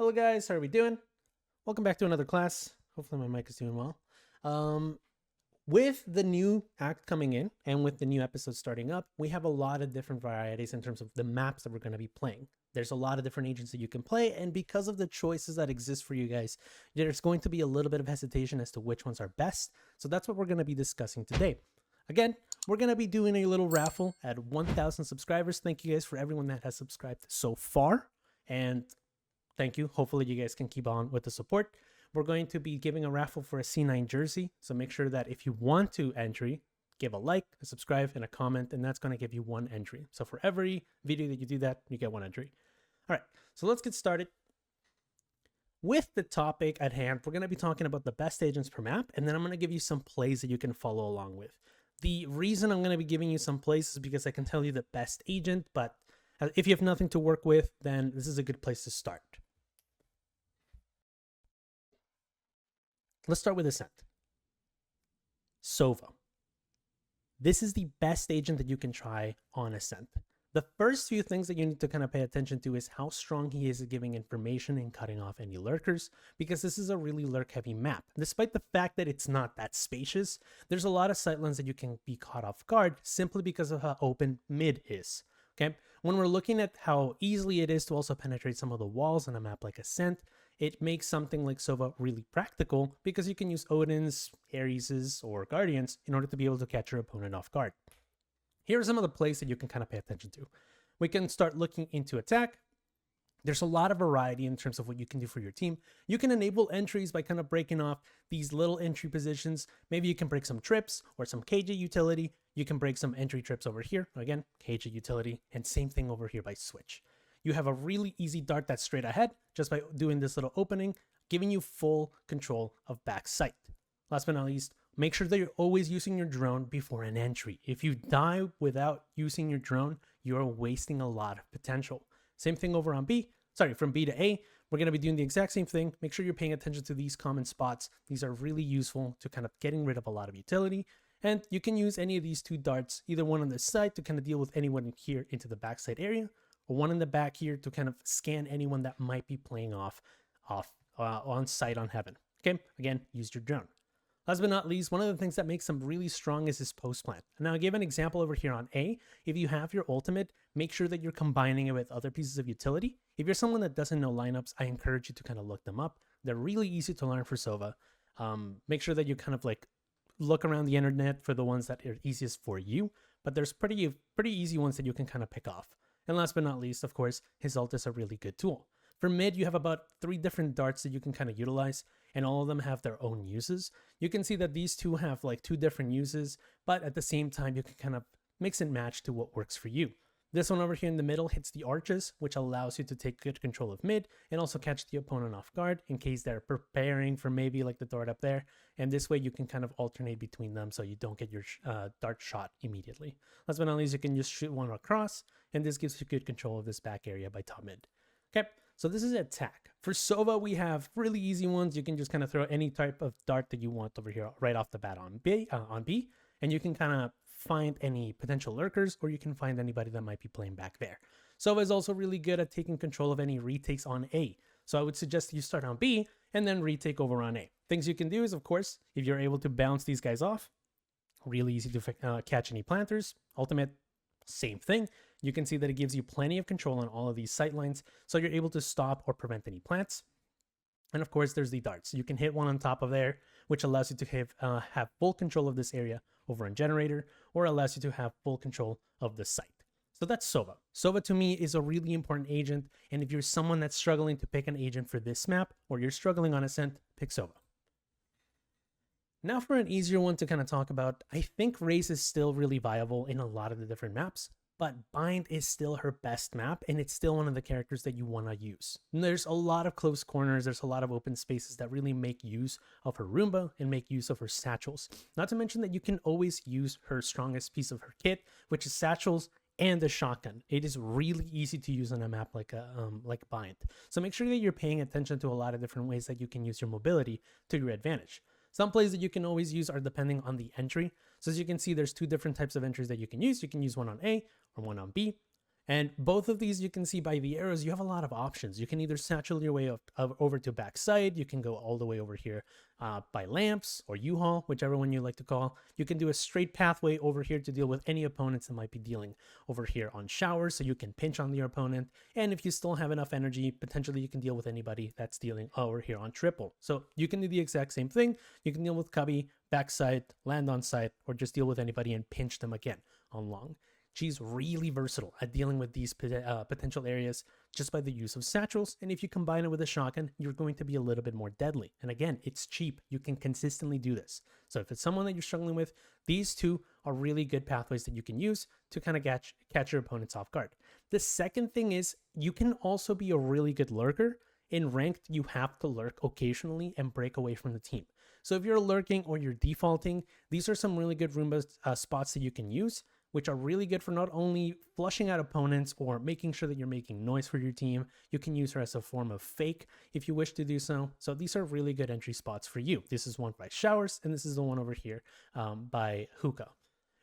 Hello guys, how are we doing? Welcome back to another class. Hopefully my mic is doing well. With the new act coming in and with the new episodes starting up, we have a lot of different varieties in terms of the maps that we're going to be playing. There's a lot of different agents that you can play, and because of the choices that exist for you guys, there's going to be a little bit of hesitation as to which ones are best. So that's what we're going to be discussing today. Again, we're going to be doing a little raffle at 1,000 subscribers. Thank you guys for everyone that has subscribed so far. And thank you. Hopefully you guys can keep on with the support. We're going to be giving a raffle for a C9 jersey. So make sure that if you want to entry, give a like, a subscribe, and a comment, and that's going to give you one entry. So for every video that you do that, you get one entry. All right, so let's get started. With the topic at hand, we're going to be talking about the best agents per map, and then I'm going to give you some plays that you can follow along with. The reason I'm going to be giving you some plays is because I can tell you the best agent, but if you have nothing to work with, then this is a good place to start. Let's start with Ascent. Sova. This is the best agent that you can try on Ascent. The first few things that you need to kind of pay attention to is how strong he is at giving information and cutting off any lurkers, because this is a really lurk-heavy map. Despite the fact that it's not that spacious, there's a lot of sightlines that you can be caught off guard simply because of how open mid is. Okay, when we're looking at how easily it is to also penetrate some of the walls on a map like Ascent, it makes something like Sova really practical because you can use Odin's, Ares's, or Guardians in order to be able to catch your opponent off guard. Here are some of the plays that you can kind of pay attention to. We can start looking into attack. There's a lot of variety in terms of what you can do for your team. You can enable entries by kind of breaking off these little entry positions. Maybe you can break some trips or some KJ utility. You can break some entry trips over here. Again, KJ utility, and same thing over here by switch. You have a really easy dart that's straight ahead just by doing this little opening, giving you full control of back sight. Last but not least, make sure that you're always using your drone before an entry. If you die without using your drone, you're wasting a lot of potential. Same thing over on B. Sorry, from B to A, we're going to be doing the exact same thing. Make sure you're paying attention to these common spots. These are really useful to kind of getting rid of a lot of utility. And you can use any of these two darts, either one on this side to kind of deal with anyone here into the backside area, or one in the back here to kind of scan anyone that might be playing on site on heaven. Okay, again, use your drone. Last but not least, one of the things that makes him really strong is his post plant. Now, I gave an example over here on A. If you have your ultimate, make sure that you're combining it with other pieces of utility. If you're someone that doesn't know lineups, I encourage you to kind of look them up. They're really easy to learn for Sova. Make sure that you kind of like look around the internet for the ones that are easiest for you, but there's pretty easy ones that you can kind of pick off. And last but not least, of course, his ult is a really good tool. For mid, you have about 3 different darts that you can kind of utilize, and all of them have their own uses. You can see that these two have like 2 different uses, but at the same time, you can kind of mix and match to what works for you. This one over here in the middle hits the arches, which allows you to take good control of mid and also catch the opponent off guard in case they're preparing for maybe like the dart up there. And this way you can kind of alternate between them so you don't get your dart shot immediately. Last but not least, you can just shoot one across, and this gives you good control of this back area by top mid. Okay, so this is attack. For Sova, we have really easy ones. You can just kind of throw any type of dart that you want over here right off the bat on B, and you can kind of find any potential lurkers, or you can find anybody that might be playing back there. Sova is also really good at taking control of any retakes on A. So I would suggest you start on B and then retake over on A. Things you can do is, of course, if you're able to bounce these guys off, really easy to catch any planters. Ultimate, same thing. You can see that it gives you plenty of control on all of these sight lines, so you're able to stop or prevent any plants. And of course, there's the darts. You can hit one on top of there, which allows you to have full control of this area over on generator, or allows you to have full control of the site. So that's Sova. Sova to me is a really important agent, and if you're someone that's struggling to pick an agent for this map, or you're struggling on Ascent, pick Sova. Now for an easier one to kind of talk about, I think Raze is still really viable in a lot of the different maps, but Bind is still her best map, and it's still one of the characters that you want to use. And there's a lot of close corners, there's a lot of open spaces that really make use of her Roomba and make use of her satchels. Not to mention that you can always use her strongest piece of her kit, which is satchels and the shotgun. It is really easy to use on a map like Bind. So make sure that you're paying attention to a lot of different ways that you can use your mobility to your advantage. Some plays that you can always use are depending on the entry. So as you can see, there's 2 different types of entries that you can use. You can use one on A or one on B. And both of these, you can see by the arrows, you have a lot of options. You can either satchel your way over to backside. You can go all the way over here by lamps or U-Haul, whichever one you like to call. You can do a straight pathway over here to deal with any opponents that might be dealing over here on showers, so you can pinch on your opponent. And if you still have enough energy, potentially you can deal with anybody that's dealing over here on triple. So you can do the exact same thing. You can deal with cubby, backside, land on site, or just deal with anybody and pinch them again on long. She's really versatile at dealing with these potential areas just by the use of satchels. And if you combine it with a shotgun, you're going to be a little bit more deadly. And again, it's cheap. You can consistently do this. So if it's someone that you're struggling with, these two are really good pathways that you can use to kind of catch your opponents off guard. The second thing is you can also be a really good lurker. In ranked, you have to lurk occasionally and break away from the team. So if you're lurking or you're defaulting, these are some really good Roomba spots that you can use, which are really good for not only flushing out opponents or making sure that you're making noise for your team. You can use her as a form of fake if you wish to do so. So these are really good entry spots for you. This is one by showers, and this is the one over here by hookah.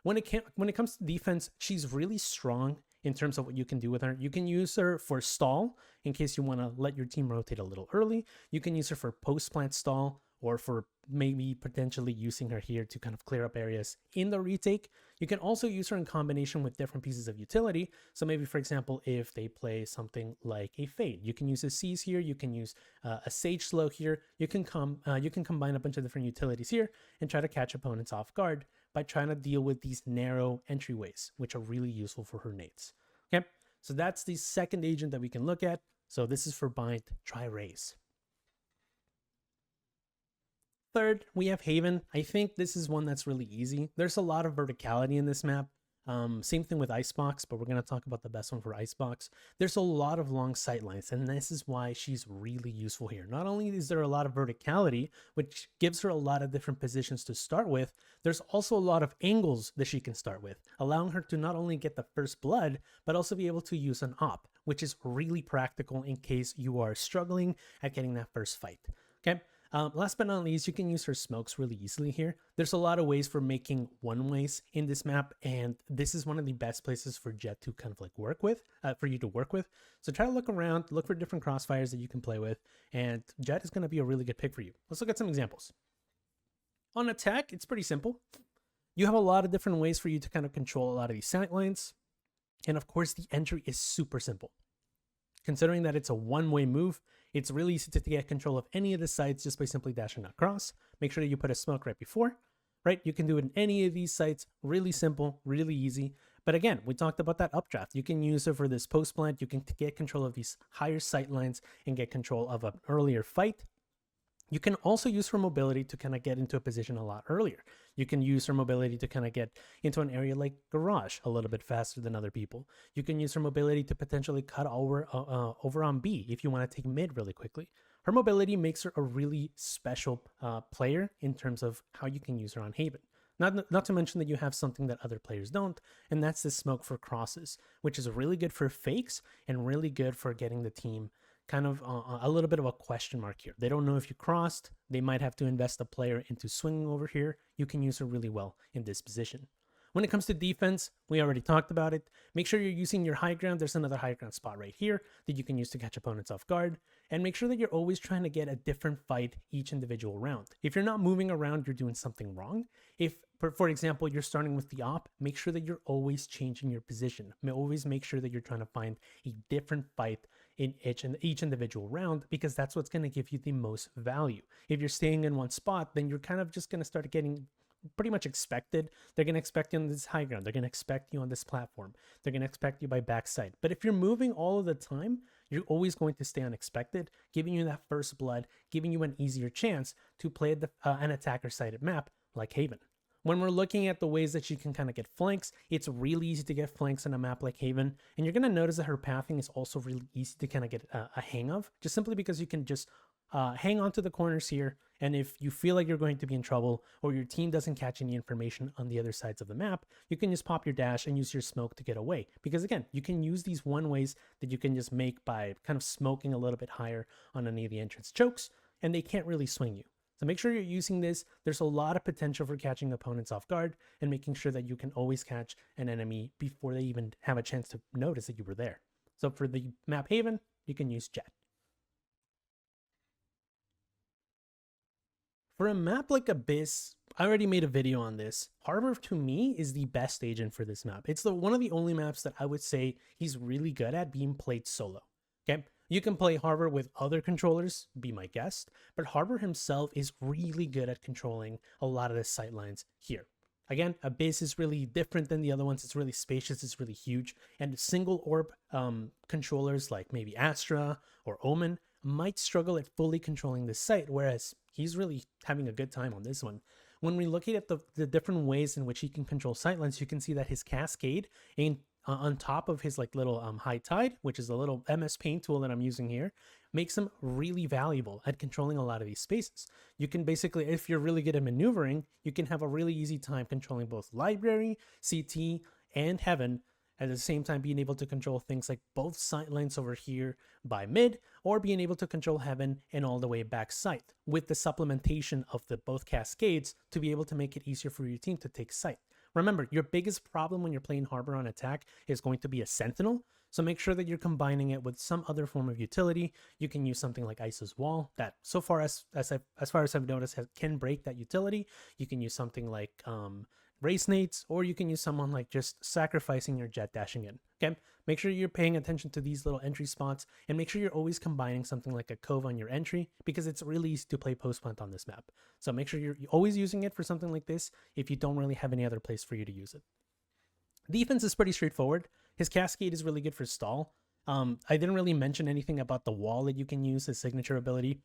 When it comes to defense, she's really strong in terms of what you can do with her. You can use her for stall in case you want to let your team rotate a little early. You can use her for post-plant stall, or for maybe potentially using her here to kind of clear up areas in the retake. You can also use her in combination with different pieces of utility. So maybe, for example, if they play something like a Fade, you can use a Seize here, you can use a Sage Slow here, you can combine a bunch of different utilities here and try to catch opponents off guard by trying to deal with these narrow entryways, which are really useful for her nades. Okay, so that's the second agent that we can look at. So this is for bind, try raise. Third, we have Haven. I think this is one that's really easy. There's a lot of verticality in this map. Same thing with Icebox, but we're going to talk about the best one for Icebox. There's a lot of long sight lines, and this is why she's really useful here. Not only is there a lot of verticality, which gives her a lot of different positions to start with, there's also a lot of angles that she can start with, allowing her to not only get the first blood, but also be able to use an op, which is really practical in case you are struggling at getting that first fight. Okay. Last but not least, you can use her smokes really easily here. There's a lot of ways for making one-ways in this map, and this is one of the best places for Jet to kind of like work with, for you to work with. So try to look around, look for different crossfires that you can play with, and Jet is going to be a really good pick for you. Let's look at some examples. On attack, it's pretty simple. You have a lot of different ways for you to kind of control a lot of these sight lines, and of course, the entry is super simple. Considering that it's a one-way move, it's really easy to get control of any of the sites just by simply dashing across. Make sure that you put a smoke right before, right? You can do it in any of these sites. Really simple, really easy. But again, we talked about that updraft. You can use it for this post plant. You can get control of these higher sight lines and get control of an earlier fight. You can also use her mobility to kind of get into a position a lot earlier. You can use her mobility to kind of get into an area like garage a little bit faster than other people. You can use her mobility to potentially cut over on B if you want to take mid really quickly. Her mobility makes her a really special player in terms of how you can use her on Haven. Not to mention that you have something that other players don't, and that's the smoke for crosses, which is really good for fakes and really good for getting the team kind of a little bit of a question mark here. They don't know if you crossed. They might have to invest a player into swinging over here. You can use her really well in this position. When it comes to defense, we already talked about it. Make sure you're using your high ground. There's another high ground spot right here that you can use to catch opponents off guard. And make sure that you're always trying to get a different fight each individual round. If you're not moving around, you're doing something wrong. If, for example, you're starting with the op, make sure that you're always changing your position. Always make sure that you're trying to find a different fight in each individual round, because that's what's going to give you the most value. If you're staying in one spot, then you're kind of just going to start getting pretty much expected. They're going to expect you on this high ground. They're going to expect you on this platform. They're going to expect you by backside. But if you're moving all of the time, you're always going to stay unexpected, giving you that first blood, giving you an easier chance to play an attacker-sided map like Haven. When we're looking at the ways that she can kind of get flanks, it's really easy to get flanks on a map like Haven. And you're going to notice that her pathing is also really easy to kind of get a hang of, just simply because you can just hang on to the corners here. And if you feel like you're going to be in trouble or your team doesn't catch any information on the other sides of the map, you can just pop your dash and use your smoke to get away. Because again, you can use these one ways that you can just make by kind of smoking a little bit higher on any of the entrance chokes, and they can't really swing you. So make sure you're using this. There's a lot of potential for catching opponents off guard and making sure that you can always catch an enemy before they even have a chance to notice that you were there. So for the map Haven, you can use Jet. For a map like Abyss, I already made a video on this. Harbor, to me, is the best agent for this map. It's one of the only maps that I would say he's really good at being played solo. Okay, you can play Harbor with other controllers, be my guest, but Harbor himself is really good at controlling a lot of the sightlines here. Again, Abyss is really different than the other ones. It's really spacious, it's really huge, and single orb controllers like maybe Astra or Omen might struggle at fully controlling this site, whereas he's really having a good time on this one. When we look at the different ways in which he can control sightlines, you can see that his Cascade and on top of his like little high tide, which is a little MS Paint tool that I'm using here, makes him really valuable at controlling a lot of these spaces. You can basically, if you're really good at maneuvering, you can have a really easy time controlling both library, CT, and heaven, at the same time being able to control things like both sightlines over here by mid, or being able to control heaven and all the way back sight, with the supplementation of the both cascades to be able to make it easier for your team to take sight. Remember, your biggest problem when you're playing Harbor on attack is going to be a Sentinel, so make sure that you're combining it with some other form of utility. You can use something like Ice's Wall that, so far as far as I've noticed, can break that utility. You can use something like Race Nades, or you can use someone like just sacrificing your jet dashing in. Okay, make sure you're paying attention to these little entry spots, and make sure you're always combining something like a Cove on your entry, because it's really easy to play post plant on this map. So make sure you're always using it for something like this if you don't really have any other place for you to use it. Defense is pretty straightforward. His Cascade is really good for stall. I didn't really mention anything about the wall that you can use, his signature ability.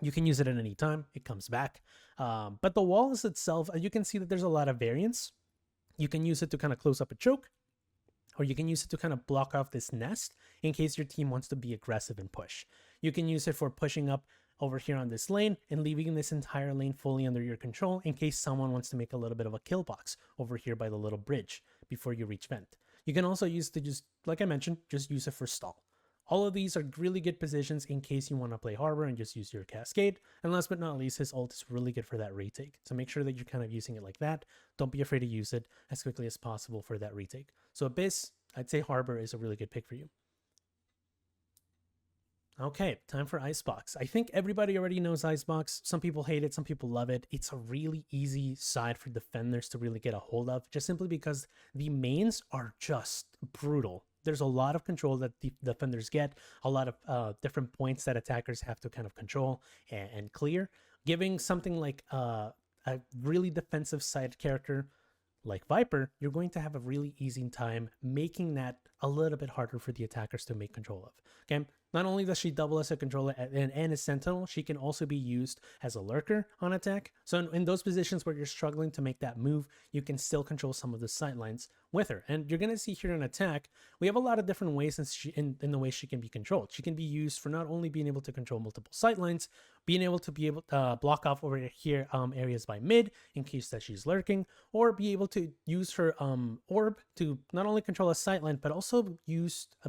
You can use it at any time. It comes back. But the walls itself, you can see that there's a lot of variance. You can use it to kind of close up a choke, or you can use it to kind of block off this nest in case your team wants to be aggressive and push. You can use it for pushing up over here on this lane and leaving this entire lane fully under your control in case someone wants to make a little bit of a kill box over here by the little bridge before you reach vent. You can also use to just, like I mentioned, just use it for stall. All of these are really good positions in case you want to play Harbor and just use your Cascade. And last but not least, his ult is really good for that retake. So make sure that you're kind of using it like that. Don't be afraid to use it as quickly as possible for that retake. So Abyss, I'd say Harbor is a really good pick for you. Okay, time for Icebox. I think everybody already knows Icebox. Some people hate it, some people love it. It's a really easy side for defenders to really get a hold of, just simply because the mains are just brutal. There's a lot of control that the defenders get, a lot of different points that attackers have to kind of control and clear, giving something like a really defensive side character like Viper, you're going to have a really easy time making that a little bit harder for the attackers to make control of. Okay, not only does she double as a controller and a sentinel, she can also be used as a lurker on attack. So in those positions where you're struggling to make that move, you can still control some of the sightlines with her. And you're going to see here in attack, we have a lot of different ways in the way she can be controlled. She can be used for not only being able to control multiple sightlines, being able to block off over here areas by mid in case that she's lurking, or be able to use her orb to not only control a sightline, but also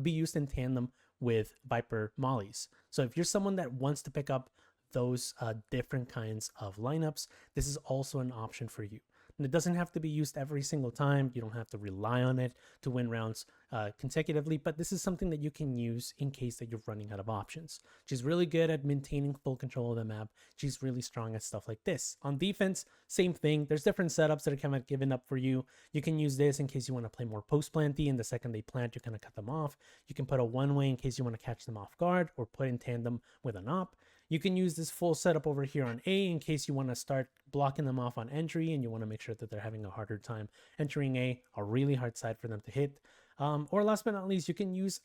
be used in tandem with Viper mollies. So if you're someone that wants to pick up those different kinds of lineups, this is also an option for you. And it doesn't have to be used every single time. You don't have to rely on it to win rounds consecutively, but this is something that you can use in case that you're running out of options. She's really good at maintaining full control of the map. She's really strong at stuff like this. On defense, same thing. There's different setups that are kind of given up for you. You can use this in case you want to play more post-planty, and the second they plant, you kind of cut them off. You can put a one-way in case you want to catch them off guard, or put in tandem with an op. You can use this full setup over here on A in case you want to start blocking them off on entry and you want to make sure that they're having a harder time entering A really hard side for them to hit. Or last but not least, you can use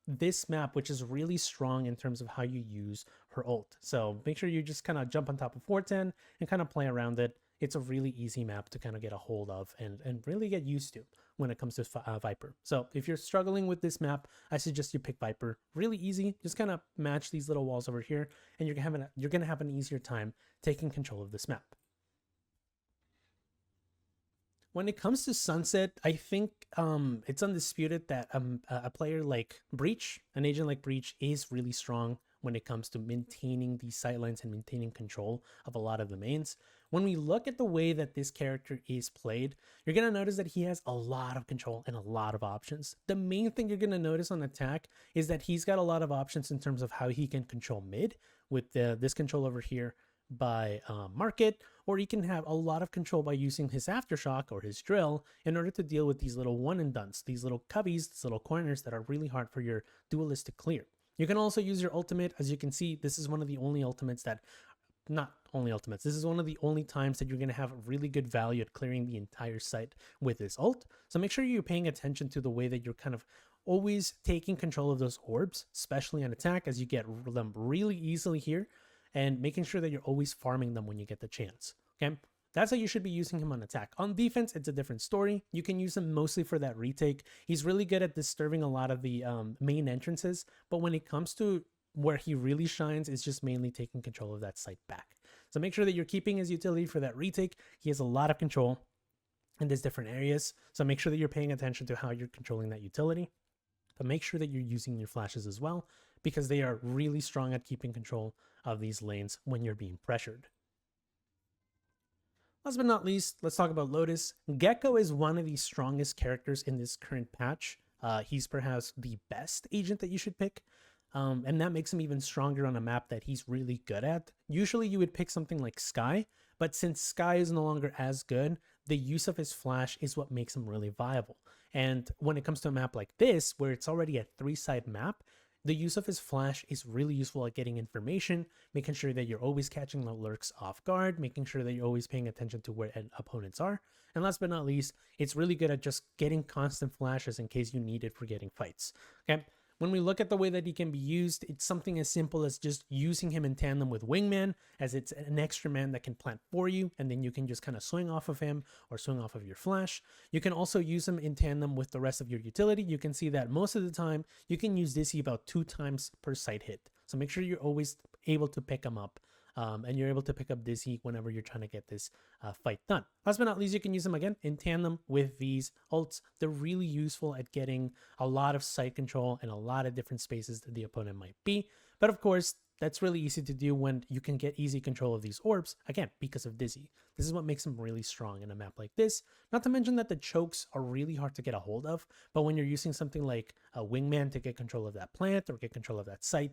this map, which is really strong in terms of how you use her ult. So make sure you just kind of jump on top of 410 and kind of play around it. It's a really easy map to kind of get a hold of and really get used to when it comes to Viper. So if you're struggling with this map, I suggest you pick Viper. Really easy. Just kind of match these little walls over here, and you're gonna have an easier time taking control of this map. When it comes to Sunset, I think it's undisputed that a player like Breach, an agent like Breach, is really strong when it comes to maintaining these sightlines and maintaining control of a lot of the mains. When we look at the way that this character is played, you're going to notice that he has a lot of control and a lot of options. The main thing you're going to notice on attack is that he's got a lot of options in terms of how he can control mid with this control over here by market, or he can have a lot of control by using his aftershock or his drill in order to deal with these little one and dones, these little cubbies, these little corners that are really hard for your duelist to clear. You can also use your ultimate. As you can see, this is one of the only ultimates that, not only ultimates, this is one of the only times that you're going to have really good value at clearing the entire site with this ult. So make sure you're paying attention to the way that you're kind of always taking control of those orbs, especially on attack, as you get them really easily here, and making sure that you're always farming them when you get the chance. Okay, that's how you should be using him on attack. On defense, it's a different story. You can use him mostly for that retake. He's really good at disturbing a lot of the main entrances, but when it comes to where he really shines, is just mainly taking control of that site back. So make sure that you're keeping his utility for that retake. He has a lot of control in these different areas, so make sure that you're paying attention to how you're controlling that utility. But make sure that you're using your flashes as well, because they are really strong at keeping control of these lanes when you're being pressured. Last but not least, let's talk about Lotus. Gecko is one of the strongest characters in this current patch. He's perhaps the best agent that you should pick. And that makes him even stronger on a map that he's really good at. Usually you would pick something like Sky, but since Sky is no longer as good, the use of his flash is what makes him really viable. And when it comes to a map like this, where it's already a 3-side map, the use of his flash is really useful at getting information, making sure that you're always catching the lurks off guard, making sure that you're always paying attention to where opponents are. And last but not least, it's really good at just getting constant flashes in case you need it for getting fights. Okay. When we look at the way that he can be used, it's something as simple as just using him in tandem with Wingman, as it's an extra man that can plant for you, and then you can just kind of swing off of him or swing off of your flash. You can also use him in tandem with the rest of your utility. You can see that most of the time, you can use Dizzy about 2 times per site hit. So make sure you're always able to pick him up. And you're able to pick up Dizzy whenever you're trying to get this fight done. Last but not least, you can use them again in tandem with these ults. They're really useful at getting a lot of site control and a lot of different spaces that the opponent might be. But of course, that's really easy to do when you can get easy control of these orbs, again, because of Dizzy. This is what makes them really strong in a map like this. Not to mention that the chokes are really hard to get a hold of, but when you're using something like a Wingman to get control of that plant or get control of that site,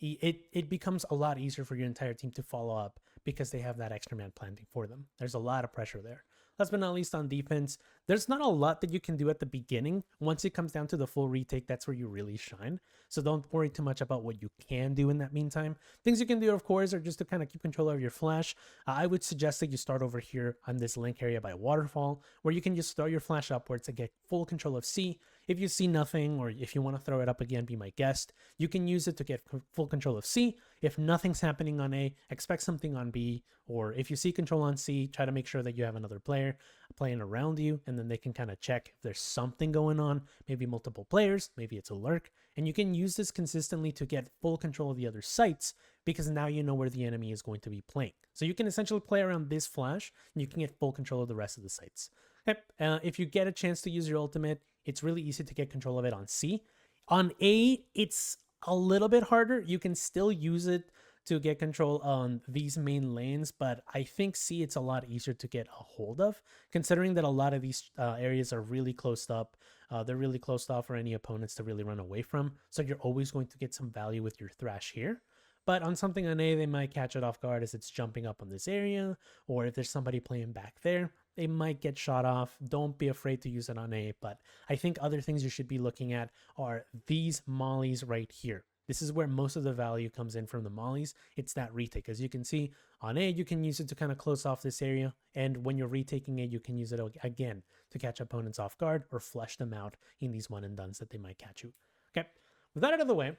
it becomes a lot easier for your entire team to follow up because they have that extra man planting for them. There's a lot of pressure there. Last but not least, on defense, there's not a lot that you can do at the beginning. Once it comes down to the full retake, that's where you really shine. So don't worry too much about what you can do in that meantime. Things you can do, of course, are just to kind of keep control of your flash. I would suggest that you start over here on this link area by Waterfall, where you can just throw your flash upwards to get full control of C. If you see nothing, or if you want to throw it up again, be my guest. You can use it to get full control of C. If nothing's happening on A, expect something on B. Or if you see control on C, try to make sure that you have another player playing around you, and then they can kind of check if there's something going on, maybe multiple players, maybe it's a lurk. And you can use this consistently to get full control of the other sites, because now you know where the enemy is going to be playing. So you can essentially play around this flash, and you can get full control of the rest of the sites. Okay. If you get a chance to use your ultimate, it's really easy to get control of it on C. On A, it's a little bit harder. You can still use it to get control on these main lanes, but I think C, it's a lot easier to get a hold of, considering that a lot of these areas are really closed up. They're really closed off for any opponents to really run away from. So you're always going to get some value with your Thrash here. But on something on A, they might catch it off guard as it's jumping up on this area, or if there's somebody playing back there, they might get shot off. Don't be afraid to use it on A, but I think other things you should be looking at are these mollies right here. This is where most of the value comes in from the mollies. It's that retake. As you can see, on A, you can use it to kind of close off this area, and when you're retaking A, you can use it again to catch opponents off guard or flush them out in these one and dones that they might catch you. Okay, with that out of the way,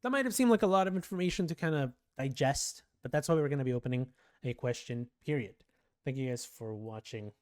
that might have seemed like a lot of information to kind of digest, but that's why we're going to be opening a question period. Thank you guys for watching